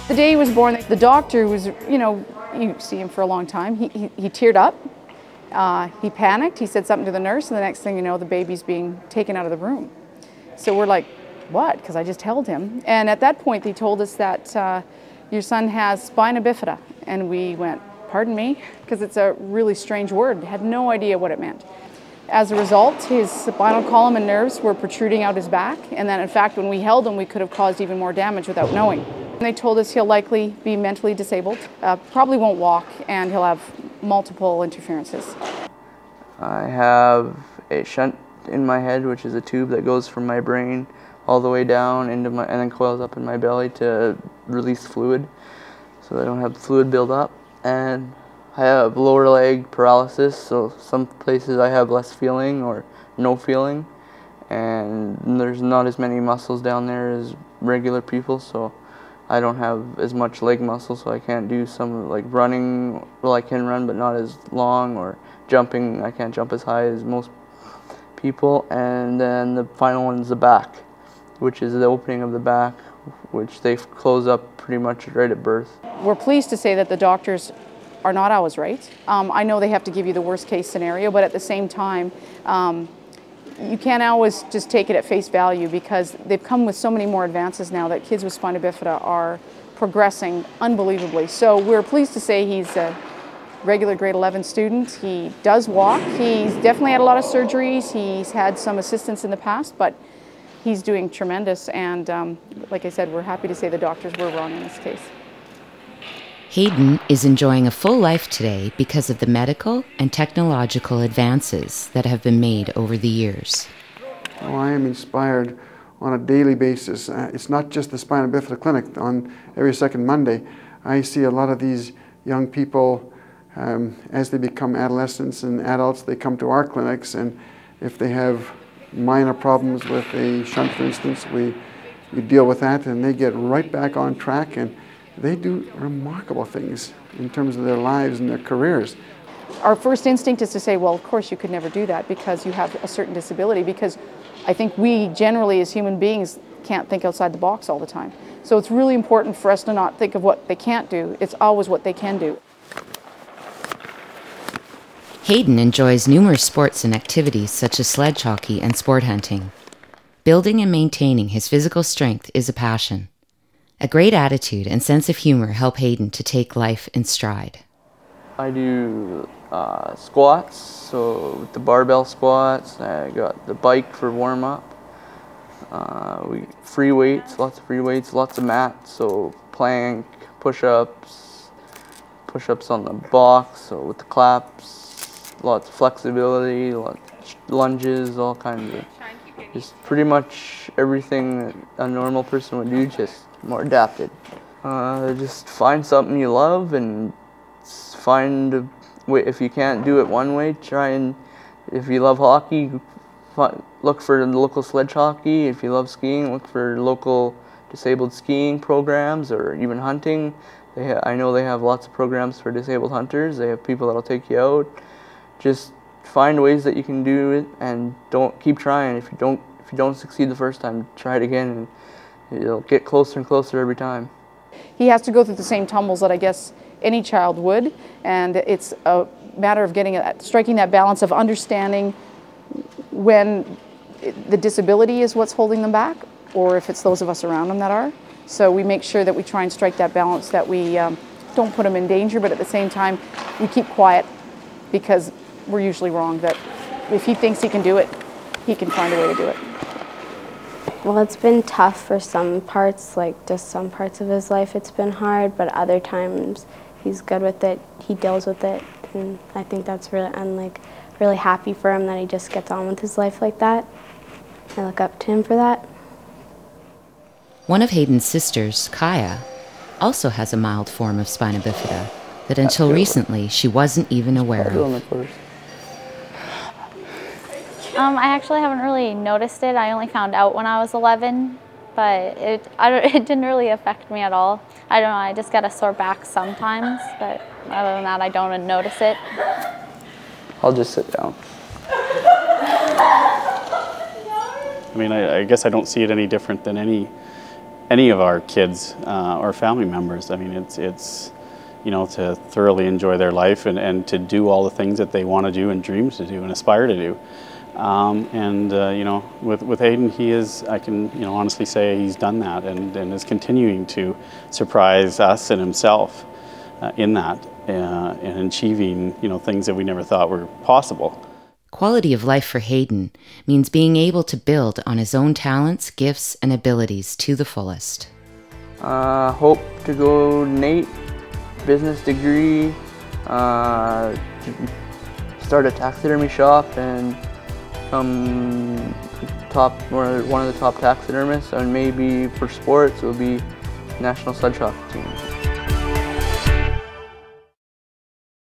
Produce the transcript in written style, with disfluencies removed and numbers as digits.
The day he was born, the doctor was, you see him for a long time, he teared up, he panicked, he said something to the nurse, and the next thing you know, the baby's being taken out of the room. So we're like, what? Because I just held him. And at that point, they told us that your son has spina bifida. And we went, pardon me? Because it's a really strange word. Had no idea what it meant. As a result, his spinal column and nerves were protruding out his back. And then, in fact, when we held him, we could have caused even more damage without knowing. And they told us he'll likely be mentally disabled, probably won't walk, and he'll have multiple interferences. I have a shunt in my head, which is a tube that goes from my brain all the way down into and then coils up in my belly to release fluid, so I don't have fluid build up. And I have lower leg paralysis, so some places I have less feeling or no feeling, and there's not as many muscles down there as regular people, so I don't have as much leg muscle, so I can't do some like running. Well, I can run, but not as long, or jumping. I can't jump as high as most people. And then the final one is the back, which is the opening of the back, which they close up pretty much right at birth. We're pleased to say that the doctors are not always right. I know they have to give you the worst case scenario, but at the same time, you can't always just take it at face value, because they've come with so many more advances now that kids with spina bifida are progressing unbelievably. So we're pleased to say he's a regular grade 11 student. He does walk. He's definitely had a lot of surgeries. He's had some assistance in the past, but he's doing tremendous. And like I said, we're happy to say the doctors were wrong in this case. Hayden is enjoying a full life today because of the medical and technological advances that have been made over the years. Oh, I am inspired on a daily basis. It's not just the Spina Bifida Clinic. On every second Monday, I see a lot of these young people, as they become adolescents and adults, they come to our clinics, and if they have minor problems with a shunt, for instance, we deal with that, and they get right back on track, and they do remarkable things in terms of their lives and their careers. Our first instinct is to say, well, of course you could never do that because you have a certain disability, because I think we generally as human beings can't think outside the box all the time. So it's really important for us to not think of what they can't do, it's always what they can do. Hayden enjoys numerous sports and activities such as sledge hockey and sport hunting. Building and maintaining his physical strength is a passion. A great attitude and sense of humor help Hayden to take life in stride. I do squats, so with the barbell squats, I got the bike for warm-up. Free weights, lots of free weights, lots of mats, so plank, push-ups on the box, so with the claps, lots of flexibility, lots of lunges, all kinds of, just pretty much everything that a normal person would do, just more adapted. Just find something you love and find a way. If you can't do it one way, try and, if you love hockey, look for the local sledge hockey. If you love skiing, look for local disabled skiing programs, or even hunting. I know they have lots of programs for disabled hunters. They have people that'll take you out. Just find ways that you can do it, and keep trying. If you don't succeed the first time, try it again, and you'll get closer and closer every time. He has to go through the same tumbles that I guess any child would, and it's a matter of striking that balance of understanding when the disability is what's holding them back, or if it's those of us around them that are. So we make sure that we try and strike that balance, that we don't put them in danger, but at the same time we keep quiet, because we're usually wrong, that if he thinks he can do it, he can find a way to do it. Well, it's been tough for some parts, like just some parts of his life it's been hard, but other times he's good with it, he deals with it, and I think that's really, I'm like really happy for him that he just gets on with his life like that. I look up to him for that. One of Hayden's sisters, Kaya, also has a mild form of spina bifida that until recently she wasn't even aware of. I actually haven't really noticed it. I only found out when I was 11, but it didn't really affect me at all. I don't know, I just get a sore back sometimes, but other than that I don't notice it. I'll just sit down. I mean, I guess I don't see it any different than any any of our kids or family members. I mean, it's you know, to thoroughly enjoy their life and to do all the things that they want to do and dreams to do and aspire to do. You know, with Hayden, I can, you know, honestly say he's done that and is continuing to surprise us and himself in that and achieving, you know, things that we never thought were possible. Quality of life for Hayden means being able to build on his own talents, gifts, and abilities to the fullest. Hope to go NAIT, business degree, start a taxidermy shop and become one of the top taxidermists, and maybe for sports it will be national sledge hockey team.